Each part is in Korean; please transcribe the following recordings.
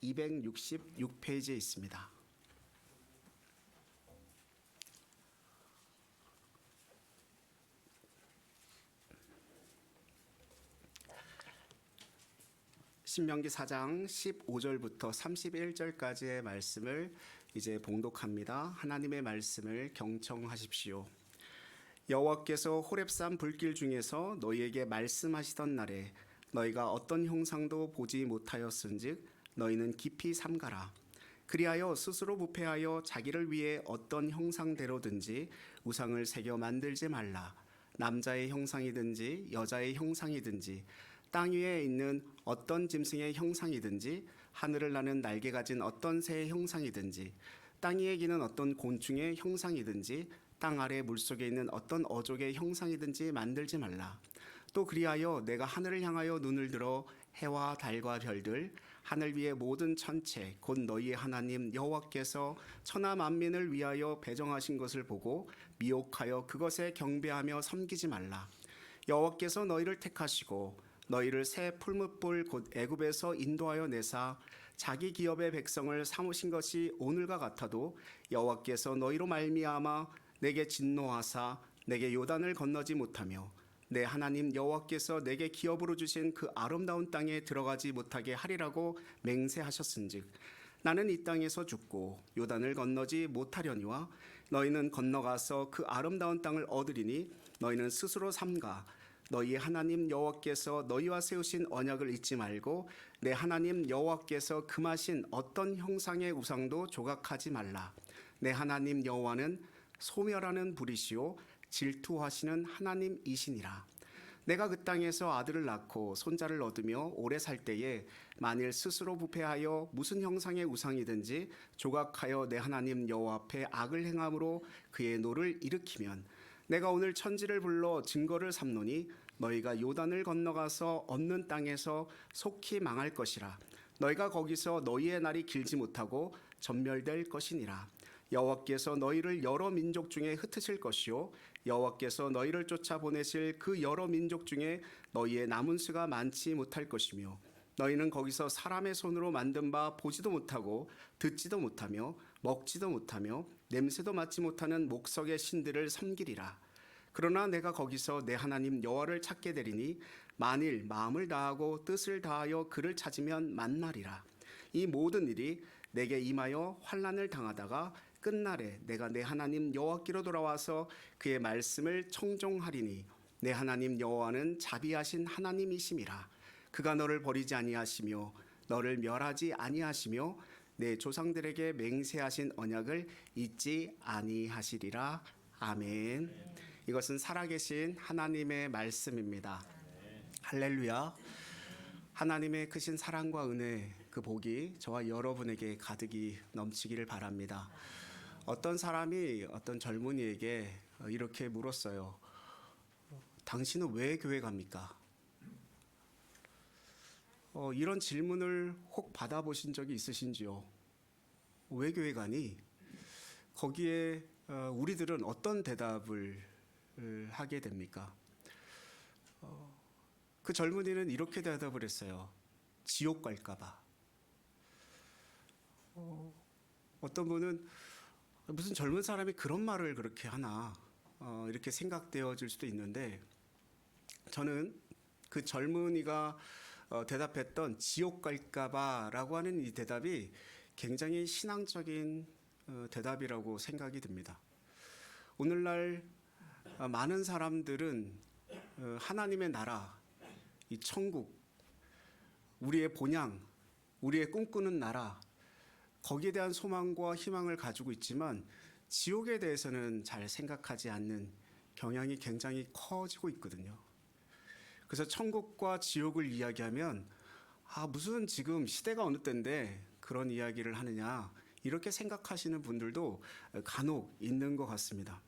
266페이지에 있습니다. 신명기 4장 15절부터 31절까지의 말씀을 이제 봉독합니다. 하나님의 말씀을 경청하십시오. 여호와께서 호렙산 불길 중에서 너희에게 말씀하시던 날에 너희가 어떤 형상도 보지 못하였은즉 너희는 깊이 삼가라. 그리하여 스스로 부패하여 자기를 위해 어떤 형상대로든지 우상을 새겨 만들지 말라. 남자의 형상이든지 여자의 형상이든지 땅 위에 있는 어떤 짐승의 형상이든지 하늘을 나는 날개 가진 어떤 새의 형상이든지 땅 위에 기는 어떤 곤충의 형상이든지 땅 아래 물속에 있는 어떤 어족의 형상이든지 만들지 말라. 또 그리하여 내가 하늘을 향하여 눈을 들어 해와 달과 별들 하늘 위의 모든 천체 곧 너희의 하나님 여호와께서 천하 만민을 위하여 배정하신 것을 보고 미혹하여 그것에 경배하며 섬기지 말라. 여호와께서 너희를 택하시고 너희를 새 풀무불 곧 애굽에서 인도하여 내사 자기 기업의 백성을 삼으신 것이 오늘과 같아도 여호와께서 너희로 말미암아 내게 진노하사 내게 요단을 건너지 못하며 내 하나님 여호와께서 내게 기업으로 주신 그 아름다운 땅에 들어가지 못하게 하리라고 맹세하셨은즉 나는 이 땅에서 죽고 요단을 건너지 못하려니와 너희는 건너가서 그 아름다운 땅을 얻으리니 너희는 스스로 삼가 너희의 하나님 여호와께서 너희와 세우신 언약을 잊지 말고 내 하나님 여호와께서 금하신 어떤 형상의 우상도 조각하지 말라. 내 하나님 여호와는 소멸하는 불이시요 질투하시는 하나님이시니라. 내가 그 땅에서 아들을 낳고 손자를 얻으며 오래 살 때에 만일 스스로 부패하여 무슨 형상의 우상이든지 조각하여 내 하나님 여호와 앞에 악을 행함으로 그의 노를 일으키면 내가 오늘 천지를 불러 증거를 삼노니 너희가 요단을 건너가서 얻는 땅에서 속히 망할 것이라. 너희가 거기서 너희의 날이 길지 못하고 전멸될 것이니라. 여호와께서 너희를 여러 민족 중에 흩으실 것이요 여호와께서 너희를 쫓아보내실 그 여러 민족 중에 너희의 남은 수가 많지 못할 것이며 너희는 거기서 사람의 손으로 만든 바 보지도 못하고 듣지도 못하며 먹지도 못하며 냄새도 맡지 못하는 목석의 신들을 섬기리라. 그러나 내가 거기서 내 하나님 여호와를 찾게 되리니 만일 마음을 다하고 뜻을 다하여 그를 찾으면 만나리라. 이 모든 일이 내게 임하여 환난을 당하다가 끝날에 내가 내 하나님 여호와께로 돌아와서 그의 말씀을 청종하리니 내 하나님 여호와는 자비하신 하나님이심이라. 그가 너를 버리지 아니하시며 너를 멸하지 아니하시며 내 조상들에게 맹세하신 언약을 잊지 아니하시리라. 아멘. 이것은 살아계신 하나님의 말씀입니다. 할렐루야. 하나님의 크신 사랑과 은혜, 그 복이 저와 여러분에게 가득히 넘치기를 바랍니다. 어떤 사람이 어떤 젊은이에게 이렇게 물었어요. 당신은 왜 교회 갑니까? 이런 질문을 혹 받아보신 적이 있으신지요? 왜 교회 가니? 거기에 우리들은 어떤 대답을 하게 됩니까? 그 젊은이는 이렇게 대답을 했어요. 지옥 갈까봐. 어떤 분은 무슨 젊은 사람이 그런 말을 그렇게 하나 이렇게 생각되어질 수도 있는데 저는 그 젊은이가 대답했던 지옥 갈까봐라고 하는 이 대답이 굉장히 신앙적인 대답이라고 생각이 듭니다. 오늘날 많은 사람들은 하나님의 나라, 이 천국, 우리의 본향, 우리의 꿈꾸는 나라, 거기에 대한 소망과 희망을 가지고 있지만 지옥에 대해서는 잘 생각하지 않는 경향이 굉장히 커지고 있거든요. 그래서 천국과 지옥을 이야기하면 무슨 지금 시대가 어느 때인데 그런 이야기를 하느냐 이렇게 생각하시는 분들도 간혹 있는 것 같습니다.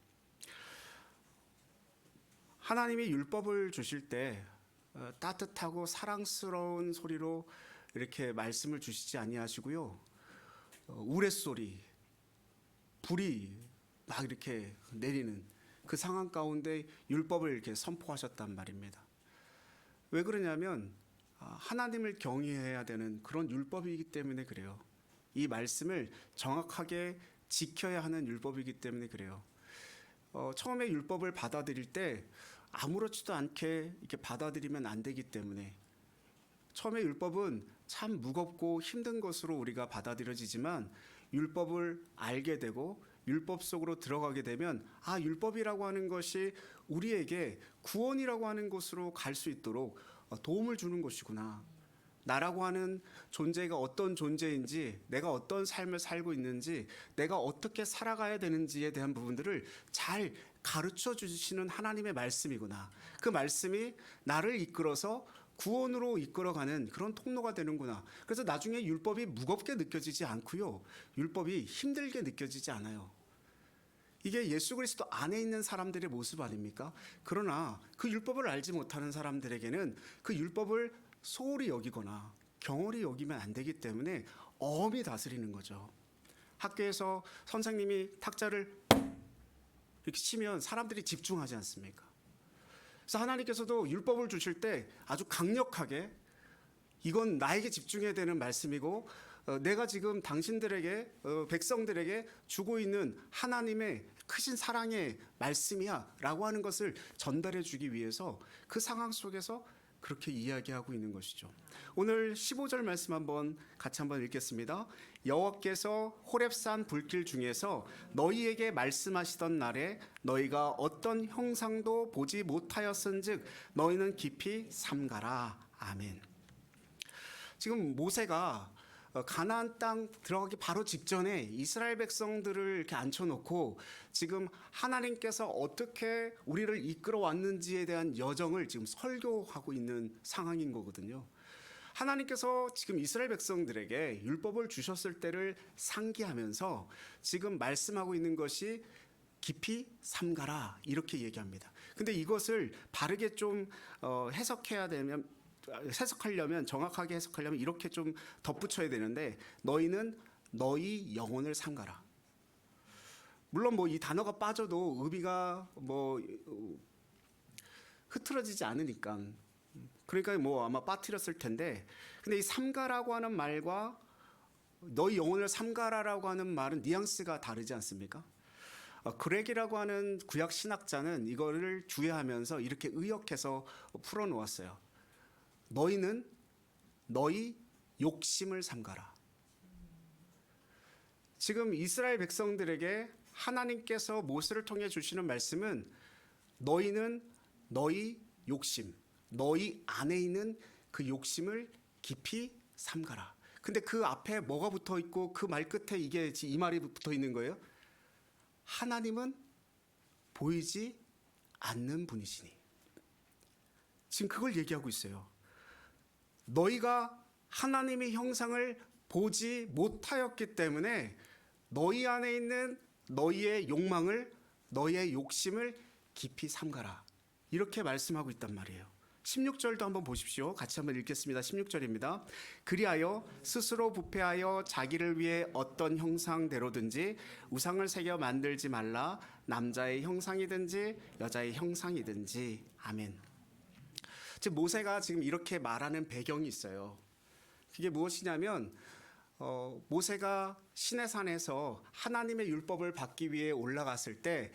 하나님이 율법을 주실 때 따뜻하고 사랑스러운 소리로 이렇게 말씀을 주시지 아니하시고요. 우레소리, 불이 막 이렇게 내리는 그 상황 가운데 율법을 이렇게 선포하셨단 말입니다. 왜 그러냐면 하나님을 경외해야 되는 그런 율법이기 때문에 그래요. 이 말씀을 정확하게 지켜야 하는 율법이기 때문에 그래요. 처음에 율법을 받아들일 때 아무렇지도 않게 이렇게 받아들이면 안 되기 때문에 처음에 율법은 참 무겁고 힘든 것으로 우리가 받아들여지지만 율법을 알게 되고 율법 속으로 들어가게 되면 율법이라고 하는 것이 우리에게 구원이라고 하는 곳으로 갈 수 있도록 도움을 주는 것이구나. 나라고 하는 존재가 어떤 존재인지, 내가 어떤 삶을 살고 있는지, 내가 어떻게 살아가야 되는지에 대한 부분들을 잘 가르쳐 주시는 하나님의 말씀이구나. 그 말씀이 나를 이끌어서 구원으로 이끌어가는 그런 통로가 되는구나. 그래서 나중에 율법이 무겁게 느껴지지 않고요. 율법이 힘들게 느껴지지 않아요. 이게 예수 그리스도 안에 있는 사람들의 모습 아닙니까? 그러나 그 율법을 알지 못하는 사람들에게는 그 율법을 소홀히 여기거나 경홀히 여기면 안 되기 때문에 엄히 다스리는 거죠. 학교에서 선생님이 탁자를 이렇게 치면 사람들이 집중하지 않습니까? 그래서 하나님께서도 율법을 주실 때 아주 강력하게 이건 나에게 집중해야 되는 말씀이고 내가 지금 당신들에게 백성들에게 주고 있는 하나님의 크신 사랑의 말씀이야 라고 하는 것을 전달해 주기 위해서 그 상황 속에서 그렇게 이야기하고 있는 것이죠. 오늘 15절 말씀 같이 한번 읽겠습니다. 여호와께서 호렙산 불길 중에서 너희에게 말씀하시던 날에 너희가 어떤 형상도 보지 못하였은즉 너희는 깊이 삼가라. 아멘. 지금 모세가 가나안 땅 들어가기 바로 직전에 이스라엘 백성들을 이렇게 앉혀놓고 지금 하나님께서 어떻게 우리를 이끌어 왔는지에 대한 여정을 지금 설교하고 있는 상황인 거거든요. 하나님께서 지금 이스라엘 백성들에게 율법을 주셨을 때를 상기하면서 지금 말씀하고 있는 것이 깊이 삼가라 이렇게 얘기합니다. 근데 이것을 바르게 좀 해석하려면 정확하게 해석하려면 이렇게 좀 덧붙여야 되는데 너희는 너희 영혼을 삼가라. 물론 이 단어가 빠져도 의미가 흐트러지지 않으니까 그러니까 아마 빠뜨렸을 텐데 근데 이 삼가라고 하는 말과 너희 영혼을 삼가라라고 하는 말은 뉘앙스가 다르지 않습니까? 그렉이라고 하는 구약 신학자는 이거를 주의하면서 이렇게 의역해서 풀어놓았어요. 너희는 너희 욕심을 삼가라. 지금 이스라엘 백성들에게 하나님께서 모세를 통해 주시는 말씀은 너희는 너희 욕심, 너희 안에 있는 그 욕심을 깊이 삼가라. 근데 그 앞에 뭐가 붙어 있고 그 말 끝에 이 말이 붙어 있는 거예요. 하나님은 보이지 않는 분이시니. 지금 그걸 얘기하고 있어요. 너희가 하나님의 형상을 보지 못하였기 때문에 너희 안에 있는 너희의 욕망을 너희의 욕심을 깊이 삼가라. 이렇게 말씀하고 있단 말이에요. 16절도 한번 보십시오. 같이 한번 읽겠습니다. 16절입니다. 그리하여 스스로 부패하여 자기를 위해 어떤 형상대로든지 우상을 새겨 만들지 말라. 남자의 형상이든지 여자의 형상이든지. 아멘. 즉 모세가 지금 이렇게 말하는 배경이 있어요. 그게 무엇이냐면 모세가 시내산에서 하나님의 율법을 받기 위해 올라갔을 때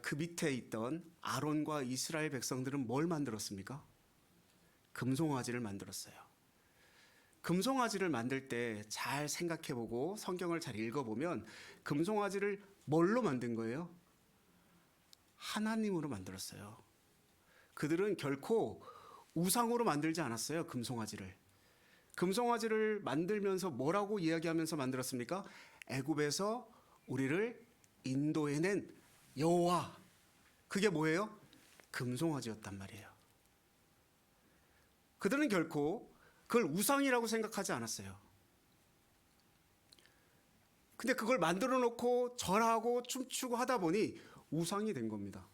그 밑에 있던 아론과 이스라엘 백성들은 뭘 만들었습니까? 금송아지를 만들었어요. 금송아지를 만들 때 잘 생각해보고 성경을 잘 읽어보면 금송아지를 뭘로 만든 거예요? 하나님으로 만들었어요. 그들은 결코 우상으로 만들지 않았어요. 금송아지를 만들면서 뭐라고 이야기하면서 만들었습니까? 애굽에서 우리를 인도해낸 여호와. 그게 뭐예요? 금송아지였단 말이에요. 그들은 결코 그걸 우상이라고 생각하지 않았어요. 근데 그걸 만들어 놓고 절하고 춤추고 하다 보니 우상이 된 겁니다.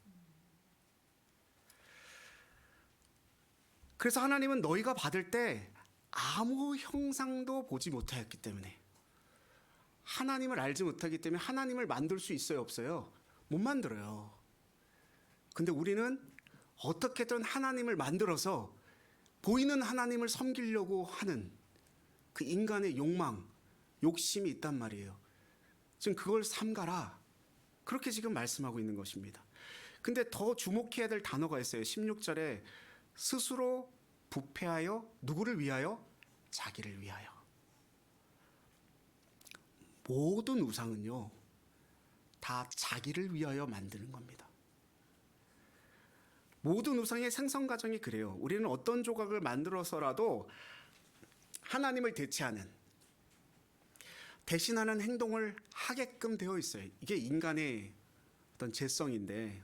그래서 하나님은 너희가 받을 때 아무 형상도 보지 못하였기 때문에 하나님을 알지 못하기 때문에 하나님을 만들 수 있어요, 없어요? 못 만들어요. 근데 우리는 어떻게든 하나님을 만들어서 보이는 하나님을 섬기려고 하는 그 인간의 욕망, 욕심이 있단 말이에요. 지금 그걸 삼가라. 그렇게 지금 말씀하고 있는 것입니다. 근데 더 주목해야 될 단어가 있어요. 16절에 스스로 부패하여 누구를 위하여? 자기를 위하여. 모든 우상은요, 다 자기를 위하여 만드는 겁니다. 모든 우상의 생성 과정이 그래요. 우리는 어떤 조각을 만들어서라도 하나님을 대신하는 행동을 하게끔 되어 있어요. 이게 인간의 어떤 죄성인데,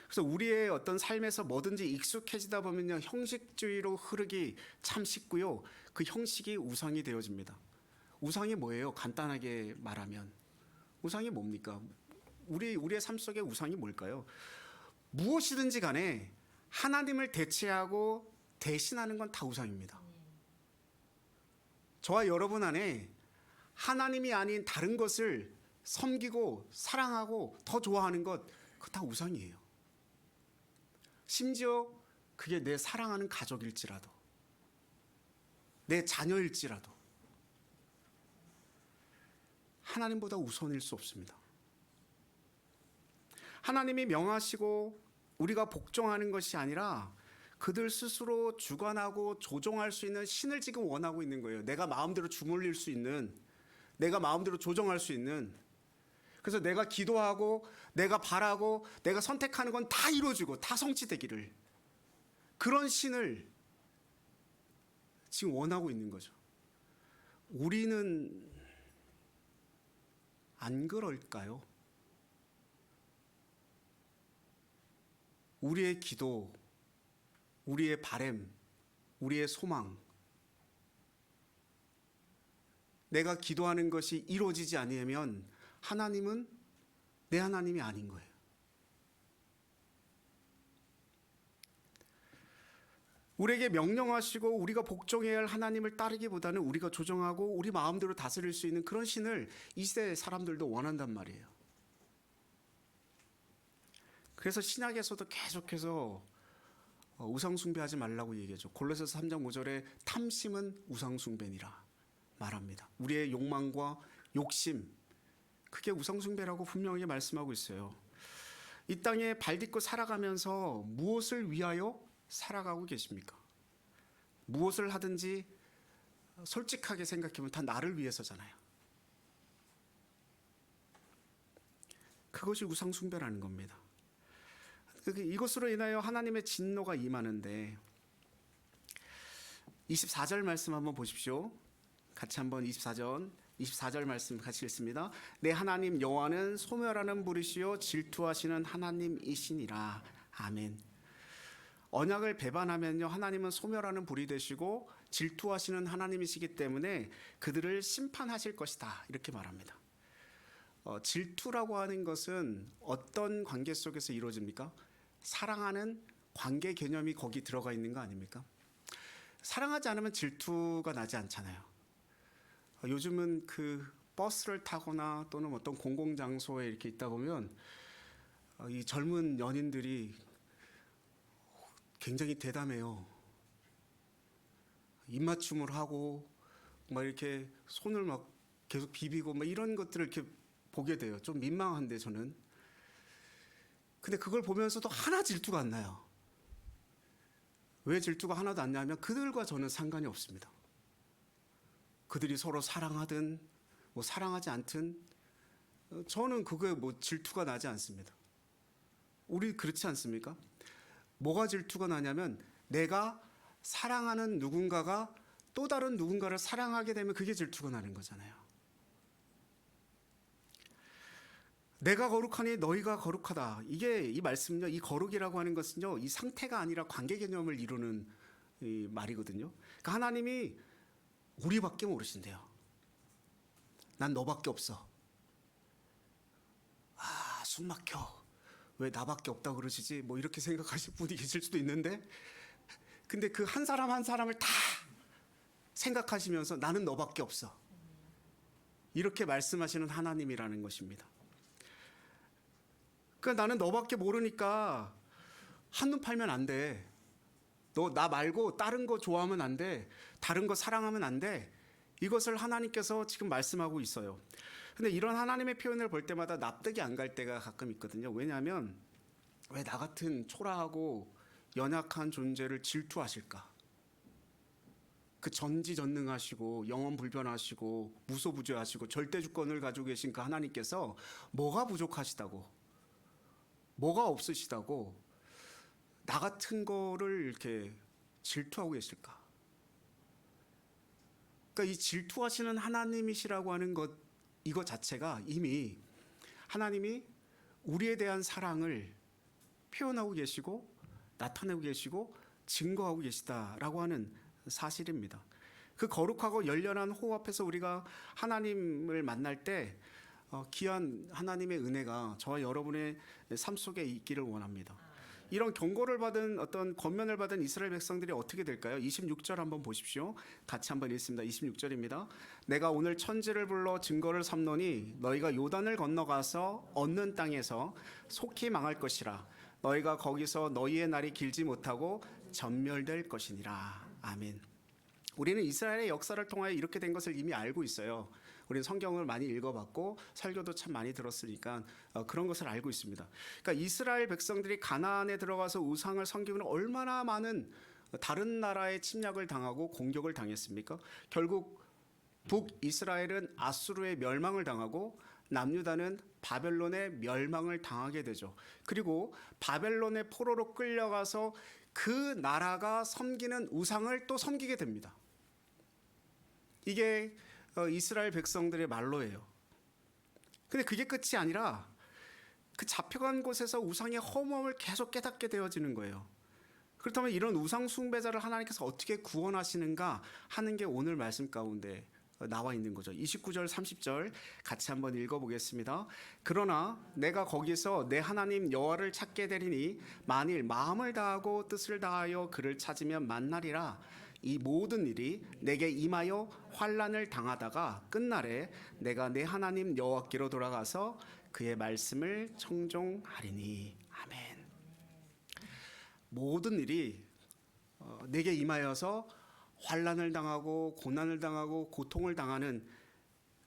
그래서 우리의 어떤 삶에서 뭐든지 익숙해지다 보면요, 형식주의로 흐르기 참 쉽고요, 그 형식이 우상이 되어집니다. 우상이 뭐예요? 간단하게 말하면 우상이 뭡니까? 우리의 삶 속에 우상이 뭘까요? 무엇이든지 간에 하나님을 대체하고 대신하는 건 다 우상입니다. 저와 여러분 안에 하나님이 아닌 다른 것을 섬기고 사랑하고 더 좋아하는 것, 그거 다 우상이에요. 심지어 그게 내 사랑하는 가족일지라도, 내 자녀일지라도 하나님보다 우선일 수 없습니다. 하나님이 명하시고 우리가 복종하는 것이 아니라 그들 스스로 주관하고 조종할 수 있는 신을 지금 원하고 있는 거예요. 내가 마음대로 주물릴 수 있는, 내가 마음대로 조정할 수 있는. 그래서 내가 기도하고 내가 바라고 내가 선택하는 건 다 이루어지고 다 성취되기를, 그런 신을 지금 원하고 있는 거죠. 우리는 안 그럴까요? 우리의 기도, 우리의 바램, 우리의 소망, 내가 기도하는 것이 이루어지지 않으면 하나님은 내 하나님이 아닌 거예요. 우리에게 명령하시고 우리가 복종해야 할 하나님을 따르기보다는 우리가 조정하고 우리 마음대로 다스릴 수 있는 그런 신을 이 시대 사람들도 원한단 말이에요. 그래서 신약에서도 계속해서 우상 숭배하지 말라고 얘기하죠. 골로새서 3장 5절에 탐심은 우상 숭배니라 말합니다. 우리의 욕망과 욕심, 그게 우상 숭배라고 분명히 말씀하고 있어요. 이 땅에 발 딛고 살아가면서 무엇을 위하여 살아가고 계십니까? 무엇을 하든지 솔직하게 생각해보면 다 나를 위해서잖아요. 그것이 우상 숭배라는 겁니다. 이것으로 인하여 하나님의 진노가 임하는데, 24절 말씀 한번 보십시오. 같이 한번 24절 말씀 같이 읽습니다. 내 하나님 여호와는 소멸하는 불이시요 질투하시는 하나님이시니라. 아멘. 언약을 배반하면요, 하나님은 소멸하는 불이 되시고 질투하시는 하나님이시기 때문에 그들을 심판하실 것이다, 이렇게 말합니다. 질투라고 하는 것은 어떤 관계 속에서 이루어집니까? 사랑하는 관계 개념이 거기 들어가 있는 거 아닙니까? 사랑하지 않으면 질투가 나지 않잖아요. 요즘은 그 버스를 타거나 또는 어떤 공공장소에 이렇게 있다 보면 이 젊은 연인들이 굉장히 대담해요. 입맞춤을 하고 막 이렇게 손을 막 계속 비비고 막 이런 것들을 이렇게 보게 돼요. 좀 민망한데 저는. 근데 그걸 보면서도 하나 질투가 안 나요. 왜 질투가 하나도 안 나냐면 그들과 저는 상관이 없습니다. 그들이 서로 사랑하든 뭐 사랑하지 않든 저는 그거에 뭐 질투가 나지 않습니다. 우리 그렇지 않습니까? 뭐가 질투가 나냐면 내가 사랑하는 누군가가 또 다른 누군가를 사랑하게 되면 그게 질투가 나는 거잖아요. 내가 거룩하니 너희가 거룩하다. 이게 이 말씀은요, 이 거룩이라고 하는 것은요, 이 상태가 아니라 관계 개념을 이루는 이 말이거든요. 그러니까 하나님이 우리밖에 모르신대요. 난 너밖에 없어. 아, 숨 막혀. 왜 나밖에 없다고 그러시지? 뭐 이렇게 생각하실 분이 계실 수도 있는데, 근데 그 한 사람 한 사람을 다 생각하시면서 나는 너밖에 없어, 이렇게 말씀하시는 하나님이라는 것입니다. 그러니까 나는 너밖에 모르니까 한눈 팔면 안 돼. 너 나 말고 다른 거 좋아하면 안 돼. 다른 거 사랑하면 안 돼. 이것을 하나님께서 지금 말씀하고 있어요. 근데 이런 하나님의 표현을 볼 때마다 납득이 안 갈 때가 가끔 있거든요. 왜냐하면 왜 나 같은 초라하고 연약한 존재를 질투하실까? 그 전지전능하시고 영원불변하시고 무소부재하시고 절대주권을 가지고 계신 그 하나님께서 뭐가 부족하시다고, 뭐가 없으시다고 나 같은 거를 이렇게 질투하고 계실까? 그러니까 이 질투하시는 하나님이시라고 하는 것, 이것 자체가 이미 하나님이 우리에 대한 사랑을 표현하고 계시고 나타내고 계시고 증거하고 계시다라고 하는 사실입니다. 그 거룩하고 열렬한 호흡 앞에서 우리가 하나님을 만날 때 귀한 하나님의 은혜가 저와 여러분의 삶 속에 있기를 원합니다. 이런 경고를 받은 어떤 권면을 받은 이스라엘 백성들이 어떻게 될까요? 26절 한번 보십시오. 같이 한번 읽습니다. 26절입니다. 내가 오늘 천지를 불러 증거를 삼노니 너희가 요단을 건너가서 얻는 땅에서 속히 망할 것이라. 너희가 거기서 너희의 날이 길지 못하고 전멸될 것이니라. 아멘. 우리는 이스라엘의 역사를 통하여 이렇게 된 것을 이미 알고 있어요. 우리는 성경을 많이 읽어봤고 설교도 참 많이 들었으니까 그런 것을 알고 있습니다. 그러니까 이스라엘 백성들이 가나안에 들어가서 우상을 섬기면 얼마나 많은 다른 나라의 침략을 당하고 공격을 당했습니까? 결국 북이스라엘은 아수르의 멸망을 당하고 남유다는 바벨론의 멸망을 당하게 되죠. 그리고 바벨론의 포로로 끌려가서 그 나라가 섬기는 우상을 또 섬기게 됩니다. 이게 이스라엘 백성들의 말로예요. 근데 그게 끝이 아니라 그 잡혀간 곳에서 우상의 허무함을 계속 깨닫게 되어지는 거예요. 그렇다면 이런 우상 숭배자를 하나님께서 어떻게 구원하시는가 하는 게 오늘 말씀 가운데 나와 있는 거죠. 29절 30절 같이 한번 읽어보겠습니다. 그러나 내가 거기서 내 하나님 여호와를 찾게 되리니 만일 마음을 다하고 뜻을 다하여 그를 찾으면 만나리라. 이 모든 일이 내게 임하여 환난을 당하다가 끝날에 내가 내 하나님 여호와께로 돌아가서 그의 말씀을 청종하리니. 아멘. 모든 일이 내게 임하여서 환난을 당하고 고난을 당하고 고통을 당하는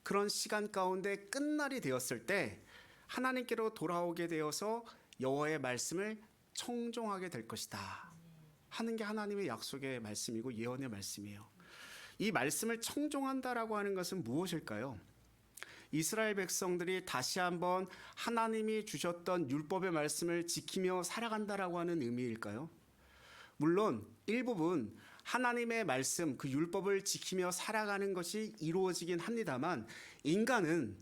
그런 시간 가운데 끝날이 되었을 때 하나님께로 돌아오게 되어서 여호와의 말씀을 청종하게 될 것이다 하는 게 하나님의 약속의 말씀이고 예언의 말씀이에요. 이 말씀을 청종한다라고 하는 것은 무엇일까요? 이스라엘 백성들이 다시 한번 하나님이 주셨던 율법의 말씀을 지키며 살아간다라고 하는 의미일까요? 물론 일부분 하나님의 말씀, 그 율법을 지키며 살아가는 것이 이루어지긴 합니다만 인간은,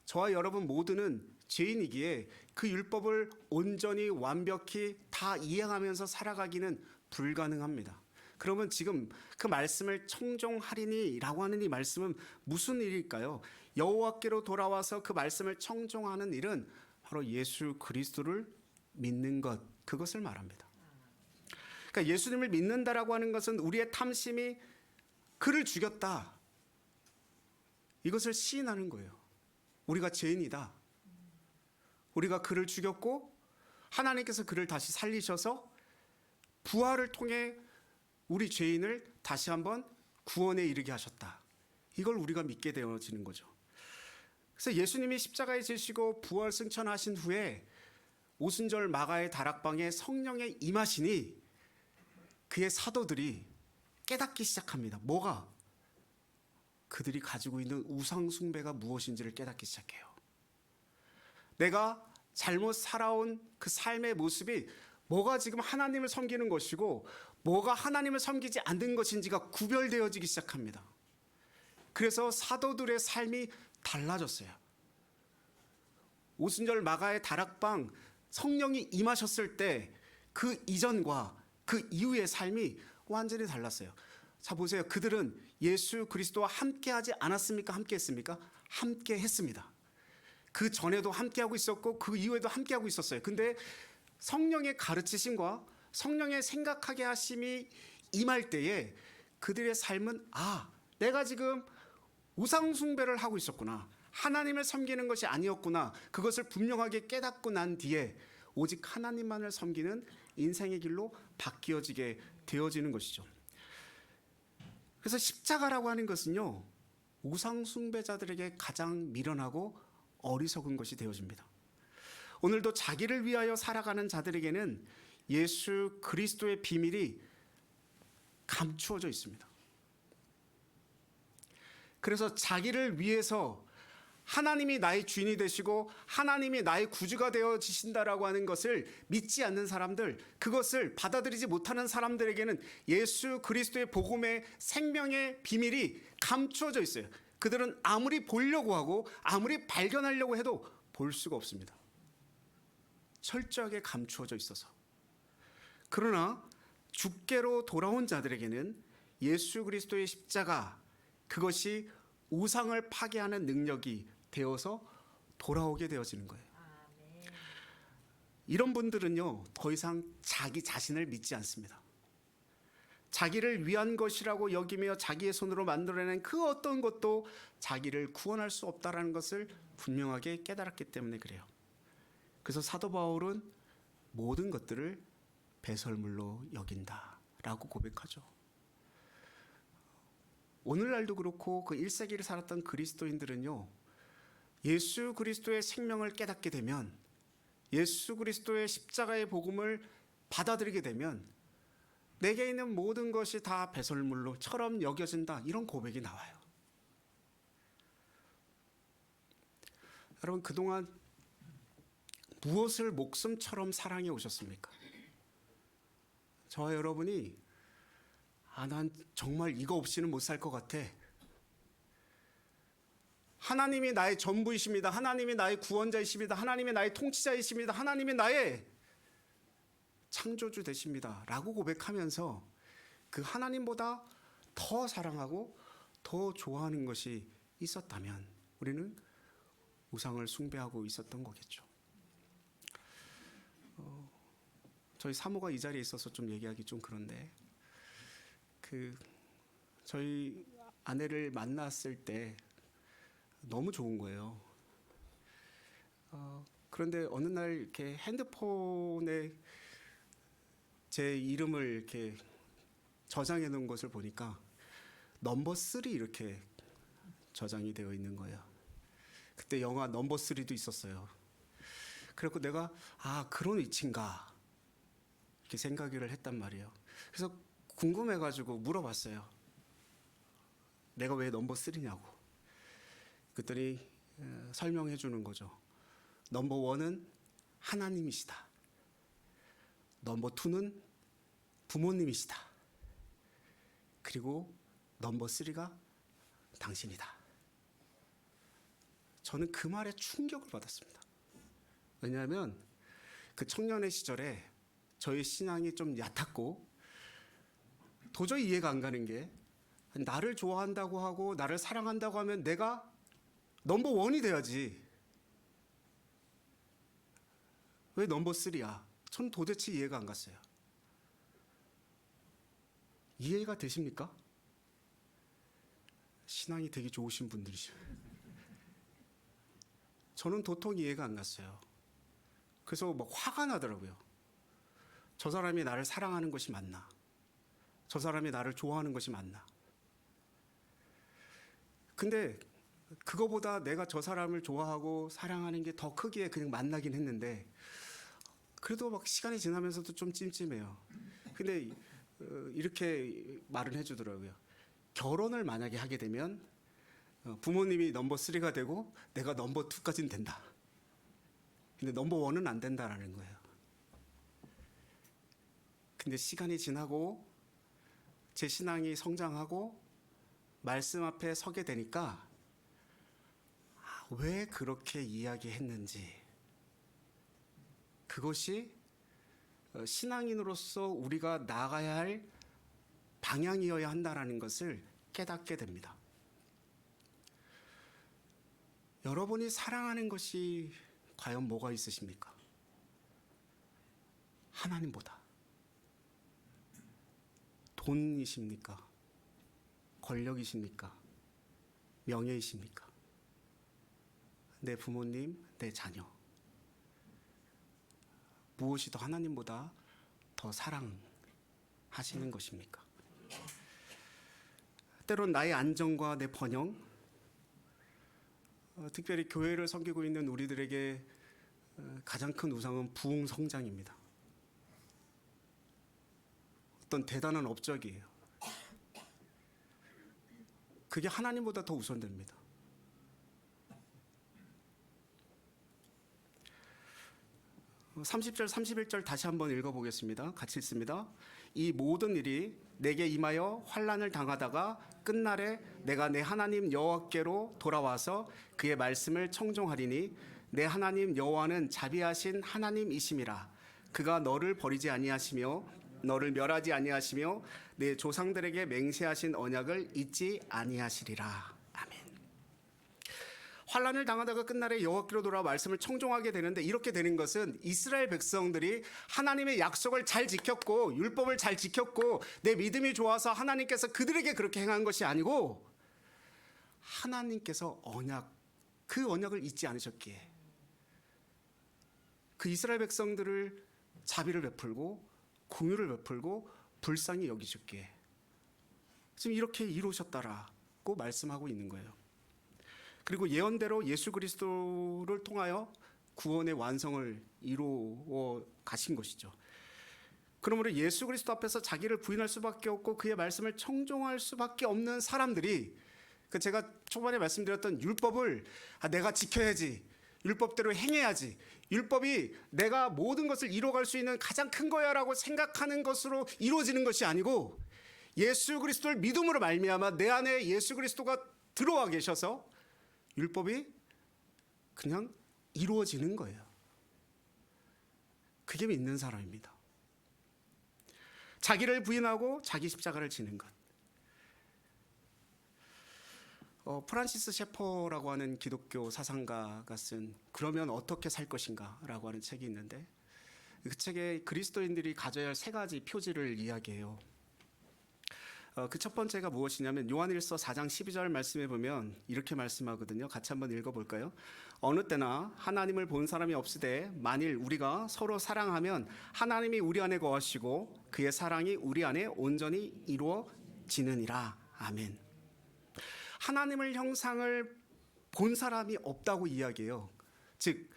저와 여러분 모두는 죄인이기에 그 율법을 온전히 완벽히 다 이행하면서 살아가기는 불가능합니다. 그러면 지금 그 말씀을 청종하리니 라고 하는 이 말씀은 무슨 일일까요? 여호와께로 돌아와서 그 말씀을 청종하는 일은 바로 예수 그리스도를 믿는 것, 그것을 말합니다. 그러니까 예수님을 믿는다라고 하는 것은 우리의 탐심이 그를 죽였다, 이것을 시인하는 거예요. 우리가 죄인이다, 우리가 그를 죽였고 하나님께서 그를 다시 살리셔서 부활을 통해 우리 죄인을 다시 한번 구원에 이르게 하셨다, 이걸 우리가 믿게 되어지는 거죠. 그래서 예수님이 십자가에 지시고 부활 승천하신 후에 오순절 마가의 다락방에 성령의 임하시니 그의 사도들이 깨닫기 시작합니다. 뭐가? 그들이 가지고 있는 우상 숭배가 무엇인지를 깨닫기 시작해요. 내가 잘못 살아온 그 삶의 모습이 뭐가 지금 하나님을 섬기는 것이고 뭐가 하나님을 섬기지 않는 것인지가 구별되어지기 시작합니다. 그래서 사도들의 삶이 달라졌어요. 오순절 마가의 다락방 성령이 임하셨을 때 그 이전과 그 이후의 삶이 완전히 달랐어요. 자 보세요. 그들은 예수 그리스도와 함께하지 않았습니까? 함께했습니까? 함께했습니다. 그 전에도 함께하고 있었고 그 이후에도 함께하고 있었어요. 근데 성령의 가르치심과 성령의 생각하게 하심이 임할 때에 그들의 삶은 내가 지금 우상 숭배를 하고 있었구나, 하나님을 섬기는 것이 아니었구나, 그것을 분명하게 깨닫고 난 뒤에 오직 하나님만을 섬기는 인생의 길로 바뀌어지게 되어지는 것이죠. 그래서 십자가라고 하는 것은요, 우상 숭배자들에게 가장 미련하고 어리석은 것이 되어집니다. 오늘도 자기를 위하여 살아가는 자들에게는 예수 그리스도의 비밀이 감추어져 있습니다. 그래서 자기를 위해서 하나님이 나의 주인이 되시고 하나님이 나의 구주가 되어지신다라고 하는 것을 믿지 않는 사람들, 그것을 받아들이지 못하는 사람들에게는 예수 그리스도의 복음의 생명의 비밀이 감추어져 있어요. 그들은 아무리 보려고 하고 아무리 발견하려고 해도 볼 수가 없습니다. 철저하게 감추어져 있어서. 그러나 주께로 돌아온 자들에게는 예수 그리스도의 십자가, 그것이 우상을 파괴하는 능력이 되어서 돌아오게 되어지는 거예요. 이런 분들은요, 더 이상 자기 자신을 믿지 않습니다. 자기를 위한 것이라고 여기며 자기의 손으로 만들어낸 그 어떤 것도 자기를 구원할 수 없다라는 것을 분명하게 깨달았기 때문에 그래요. 그래서 사도 바울은 모든 것들을 배설물로 여긴다라고 고백하죠. 오늘날도 그렇고 그 1세기를 살았던 그리스도인들은요, 예수 그리스도의 생명을 깨닫게 되면, 예수 그리스도의 십자가의 복음을 받아들이게 되면 내게 있는 모든 것이 다 배설물로처럼 여겨진다, 이런 고백이 나와요. 여러분, 그동안 무엇을 목숨처럼 사랑해 오셨습니까? 저와 여러분이 난 정말 이거 없이는 못 살 것 같아. 하나님이 나의 전부이십니다. 하나님이 나의 구원자이십니다. 하나님이 나의 통치자이십니다. 하나님이 나의 창조주 되십니다. 라고 고백하면서 그 하나님보다 더 사랑하고 더 좋아하는 것이 있었다면 우리는 우상을 숭배하고 있었던 거겠죠. 저희 사모가 이 자리에 있어서 좀 얘기하기 좀 그런데, 저희 아내를 만났을 때 너무 좋은 거예요. 그런데 어느 날 이렇게 핸드폰에 제 이름을 이렇게 저장해 놓은 것을 보니까 넘버 3 이렇게 저장이 되어 있는 거예요. 그때 영화 넘버 3도 있었어요. 그래서 내가 그런 위치인가 이렇게 생각을 했단 말이에요. 그래서 궁금해가지고 물어봤어요. 내가 왜 넘버 3냐고. 그랬더니 설명해 주는 거죠. 넘버 1은 하나님이시다. 넘버 2는 부모님이시다. 그리고 넘버 3가 당신이다. 저는 그 말에 충격을 받았습니다. 왜냐하면 그 청년의 시절에 저희 신앙이 좀 얕았고 도저히 이해가 안 가는 게, 나를 좋아한다고 하고 나를 사랑한다고 하면 내가 넘버 1이 돼야지. 왜 넘버 3야? 전 도대체 이해가 안 갔어요. 이해가 되십니까? 신앙이 되게 좋으신 분들이죠. 저는 도통 이해가 안 갔어요. 그래서 막 화가 나더라고요. 저 사람이 나를 사랑하는 것이 맞나? 저 사람이 나를 좋아하는 것이 맞나? 근데 그거보다 내가 저 사람을 좋아하고 사랑하는 게 더 크기에 그냥 만나긴 했는데, 그래도 막 시간이 지나면서도 좀 찜찜해요. 근데 이렇게 말을 해주더라고요. 결혼을 만약에 하게 되면 부모님이 넘버 3가 되고 내가 넘버 2까지는 된다. 근데 넘버 1은 안 된다라는 거예요. 근데 시간이 지나고 제 신앙이 성장하고 말씀 앞에 서게 되니까 왜 그렇게 이야기했는지, 그것이 신앙인으로서 우리가 나아가야 할 방향이어야 한다는 것을 깨닫게 됩니다. 여러분이 사랑하는 것이 과연 뭐가 있으십니까? 하나님보다. 돈이십니까? 권력이십니까? 명예이십니까? 내 부모님, 내 자녀. 무엇이 더 하나님보다 더 사랑하는 하시는 것입니까? 때론 나의 안정과 내 번영, 특별히 교회를 섬기고 있는 우리들에게 가장 큰 우상은 부흥 성장입니다. 어떤 대단한 업적이에요. 그게 하나님보다 더 우선됩니다. 어, 30절 31절 다시 한번 읽어보겠습니다. 같이 읽습니다. 이 모든 일이 내게 임하여 환난을 당하다가 끝날에 내가 내 하나님 여호와께로 돌아와서 그의 말씀을 청종하리니 내 하나님 여호와는 자비하신 하나님이심이라. 그가 너를 버리지 아니하시며 너를 멸하지 아니하시며 내 조상들에게 맹세하신 언약을 잊지 아니하시리라. 아멘. 환난을 당하다가 끝날에 여호와께로 돌아와 말씀을 청종하게 되는데, 이렇게 되는 것은 이스라엘 백성들이 하나님의 약속을 잘 지켰고 율법을 잘 지켰고 내 믿음이 좋아서 하나님께서 그들에게 그렇게 행한 것이 아니고, 하나님께서 그 언약을 잊지 않으셨기에 그 이스라엘 백성들을 자비를 베풀고 공유를 베풀고 불쌍히 여기셨기에 지금 이렇게 이루셨다라고 말씀하고 있는 거예요. 그리고 예언대로 예수 그리스도를 통하여 구원의 완성을 이루어 가신 것이죠. 그러므로 예수 그리스도 앞에서 자기를 부인할 수밖에 없고 그의 말씀을 청종할 수밖에 없는 사람들이, 제가 초반에 말씀드렸던 율법을 내가 지켜야지, 율법대로 행해야지, 율법이 내가 모든 것을 이루어갈 수 있는 가장 큰 거야라고 생각하는 것으로 이루어지는 것이 아니고, 예수 그리스도를 믿음으로 말미암아 내 안에 예수 그리스도가 들어와 계셔서 율법이 그냥 이루어지는 거예요. 그게 믿는 사람입니다. 자기를 부인하고 자기 십자가를 지는 것. 프란시스 셰퍼라고 하는 기독교 사상가가 쓴 그러면 어떻게 살 것인가 라고 하는 책이 있는데, 그 책에 그리스도인들이 가져야 할 세 가지 표지를 이야기해요. 그 첫 번째가 무엇이냐면 요한일서 4장 12절 말씀에 보면 이렇게 말씀하거든요. 같이 한번 읽어볼까요? 어느 때나 하나님을 본 사람이 없으되 만일 우리가 서로 사랑하면 하나님이 우리 안에 거하시고 그의 사랑이 우리 안에 온전히 이루어지느니라. 아멘. 하나님을 형상을 본 사람이 없다고 이야기해요. 즉,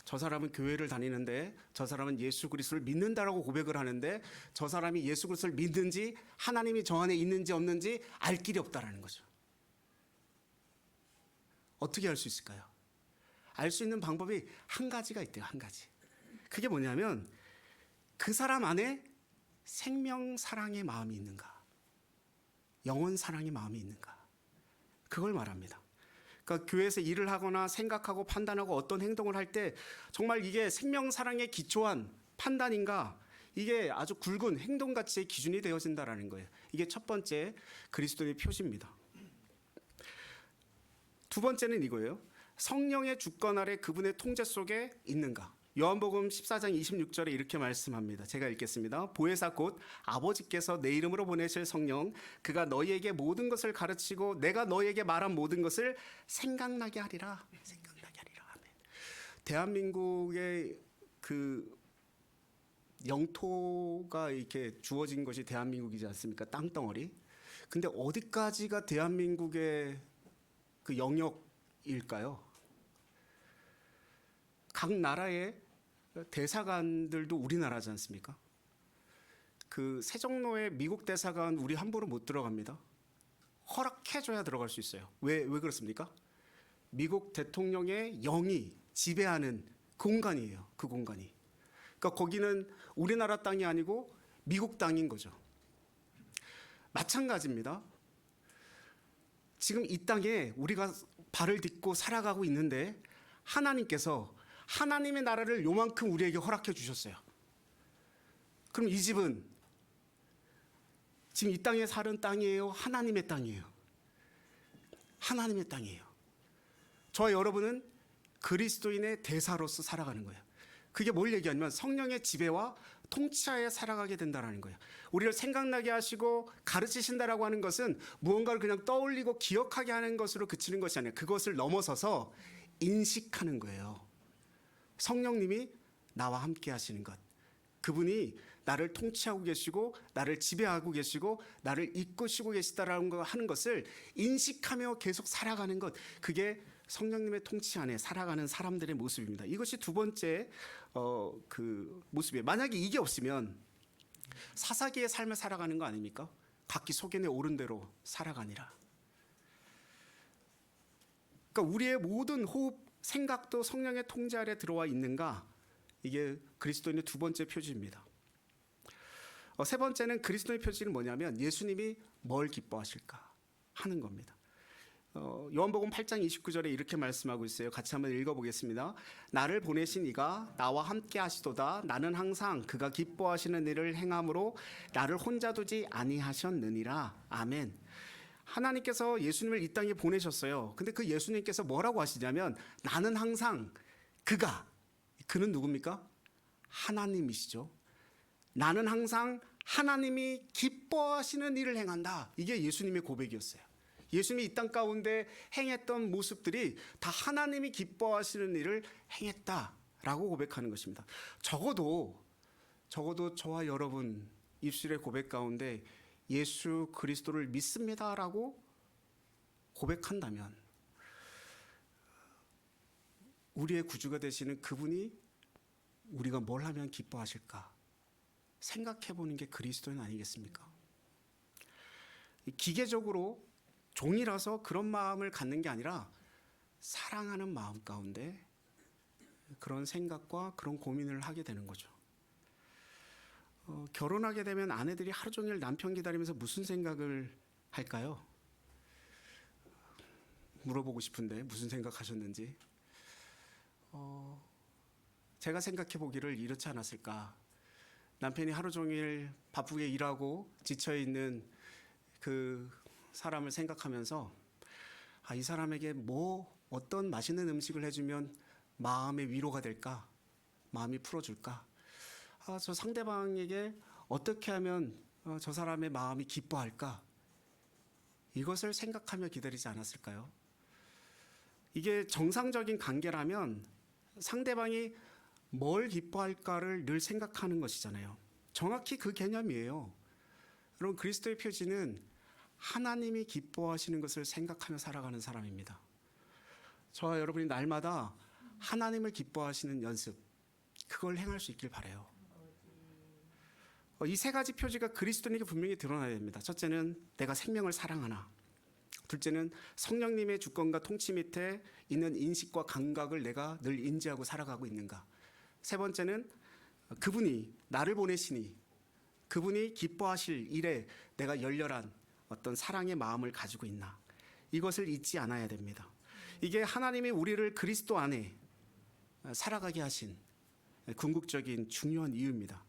저 사람은 교회를 다니는데 저 사람은 예수 그리스도를 믿는다라고 고백을 하는데 저 사람이 예수 그리스도를 믿는지 하나님이 저 안에 있는지 없는지 알 길이 없다라는 거죠. 어떻게 알 수 있을까요? 알 수 있는 방법이 한 가지가 있대요. 한 가지. 그게 뭐냐면 그 사람 안에 생명 사랑의 마음이 있는가, 영원 사랑의 마음이 있는가, 그걸 말합니다. 그러니까 교회에서 일을 하거나 생각하고 판단하고 어떤 행동을 할 때 정말 이게 생명 사랑에 기초한 판단인가, 이게 아주 굵은 행동 가치의 기준이 되어진다라는 거예요. 이게 첫 번째 그리스도의 표시입니다. 두 번째는 이거예요. 성령의 주권 아래 그분의 통제 속에 있는가. 요한복음 14장 26절에 이렇게 말씀합니다. 제가 읽겠습니다. 보혜사 곧 아버지께서 내 이름으로 보내실 성령, 그가 너희에게 모든 것을 가르치고 내가 너희에게 말한 모든 것을 생각나게 하리라. 생각나게 하리라. 아멘. 대한민국의 그 영토가 이렇게 주어진 것이 대한민국이지 않습니까? 땅덩어리. 근데 어디까지가 대한민국의 그 영역일까요? 각 나라의 대사관들도 우리나라지 않습니까? 그 세종로의 미국 대사관 우리 함부로 못 들어갑니다. 허락해줘야 들어갈 수 있어요. 왜 그렇습니까? 미국 대통령의 영이 지배하는 공간이에요. 그 공간이. 그러니까 거기는 우리나라 땅이 아니고 미국 땅인 거죠. 마찬가지입니다. 지금 이 땅에 우리가 발을 딛고 살아가고 있는데 하나님께서 하나님의 나라를 요만큼 우리에게 허락해 주셨어요. 그럼 이 집은 지금 이 땅에 사는 땅이에요? 하나님의 땅이에요? 하나님의 땅이에요. 저와 여러분은 그리스도인의 대사로서 살아가는 거예요. 그게 뭘 얘기하냐면 성령의 지배와 통치하에 살아가게 된다는 거예요. 우리를 생각나게 하시고 가르치신다라고 하는 것은 무언가를 그냥 떠올리고 기억하게 하는 것으로 그치는 것이 아니에요. 그것을 넘어서서 인식하는 거예요. 성령님이 나와 함께 하시는 것, 그분이 나를 통치하고 계시고 나를 지배하고 계시고 나를 이끄시고 계시다라는 거 하는 것을 인식하며 계속 살아가는 것, 그게 성령님의 통치 안에 살아가는 사람들의 모습입니다. 이것이 두 번째 그 모습이에요. 만약에 이게 없으면 사사기의 삶을 살아가는 거 아닙니까? 각기 소견에 오른 대로 살아가니라. 그러니까 우리의 모든 호흡, 생각도 성령의 통제 아래 들어와 있는가? 이게 그리스도인의 두 번째 표지입니다. 세 번째는 그리스도의 표지는 뭐냐면 예수님이 뭘 기뻐하실까 하는 겁니다. 요한복음 8장 29절에 이렇게 말씀하고 있어요. 같이 한번 읽어보겠습니다. 나를 보내신 이가 나와 함께 하시도다. 나는 항상 그가 기뻐하시는 일을 행함으로 나를 혼자 두지 아니하셨느니라. 아멘. 하나님께서 예수님을 이 땅에 보내셨어요. 근데 그 예수님께서 뭐라고 하시냐면 나는 항상 그는 누굽니까? 하나님이시죠. 나는 항상 하나님이 기뻐하시는 일을 행한다. 이게 예수님의 고백이었어요. 예수님이 이 땅 가운데 행했던 모습들이 다 하나님이 기뻐하시는 일을 행했다라고 고백하는 것입니다. 적어도 저와 여러분 입술의 고백 가운데 예수 그리스도를 믿습니다라고 고백한다면 우리의 구주가 되시는 그분이 우리가 뭘 하면 기뻐하실까 생각해 보는 게 그리스도인 아니겠습니까? 기계적으로 종이라서 그런 마음을 갖는 게 아니라 사랑하는 마음 가운데 그런 생각과 그런 고민을 하게 되는 거죠. 결혼하게 되면 아내들이 하루 종일 남편 기다리면서 무슨 생각을 할까요? 물어보고 싶은데 무슨 생각하셨는지. 제가 생각해 보기를 이렇지 않았을까. 남편이 하루 종일 바쁘게 일하고 지쳐있는 그 사람을 생각하면서 이 사람에게 어떤 맛있는 음식을 해주면 마음의 위로가 될까? 마음이 풀어줄까? 저 상대방에게 어떻게 하면 저 사람의 마음이 기뻐할까? 이것을 생각하며 기다리지 않았을까요? 이게 정상적인 관계라면 상대방이 뭘 기뻐할까를 늘 생각하는 것이잖아요. 정확히 그 개념이에요. 여러분, 그리스도의 표지는 하나님이 기뻐하시는 것을 생각하며 살아가는 사람입니다. 저와 여러분이 날마다 하나님을 기뻐하시는 연습, 그걸 행할 수 있길 바라요. 이 세 가지 표지가 그리스도인에게 분명히 드러나야 됩니다. 첫째는 내가 생명을 사랑하나, 둘째는 성령님의 주권과 통치 밑에 있는 인식과 감각을 내가 늘 인지하고 살아가고 있는가, 세 번째는 그분이 나를 보내시니 그분이 기뻐하실 일에 내가 열렬한 어떤 사랑의 마음을 가지고 있나, 이것을 잊지 않아야 됩니다. 이게 하나님이 우리를 그리스도 안에 살아가게 하신 궁극적인 중요한 이유입니다.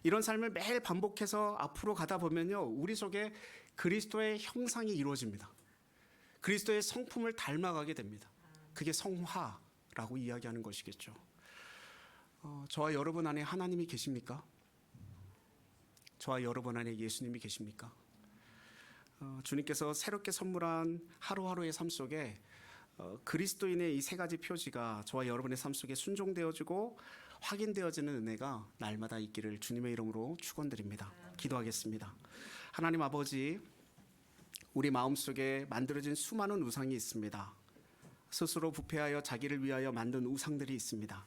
이런 삶을 매일 반복해서 앞으로 가다 보면요, 우리 속에 그리스도의 형상이 이루어집니다. 그리스도의 성품을 닮아가게 됩니다. 그게 성화라고 이야기하는 것이겠죠. 저와 여러분 안에 하나님이 계십니까? 저와 여러분 안에 예수님이 계십니까? 주님께서 새롭게 선물한 하루하루의 삶 속에 그리스도인의 이 세 가지 표지가 저와 여러분의 삶 속에 순종되어지고 확인되어지는 은혜가 날마다 있기를 주님의 이름으로 축원드립니다. 기도하겠습니다. 하나님 아버지, 우리 마음속에 만들어진 수많은 우상이 있습니다. 스스로 부패하여 자기를 위하여 만든 우상들이 있습니다.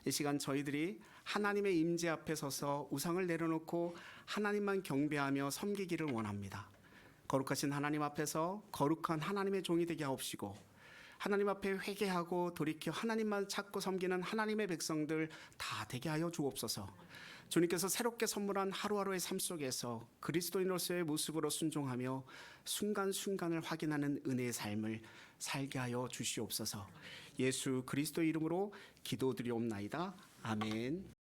이 시간 저희들이 하나님의 임재 앞에 서서 우상을 내려놓고 하나님만 경배하며 섬기기를 원합니다. 거룩하신 하나님 앞에서 거룩한 하나님의 종이 되게 하옵시고, 하나님 앞에 회개하고 돌이켜 하나님만 찾고 섬기는 하나님의 백성들 다 되게 하여 주옵소서. 주님께서 새롭게 선물한 하루하루의 삶 속에서 그리스도인으로서의 모습으로 순종하며 순간순간을 확인하는 은혜의 삶을 살게 하여 주시옵소서. 예수 그리스도 이름으로 기도드리옵나이다. 아멘.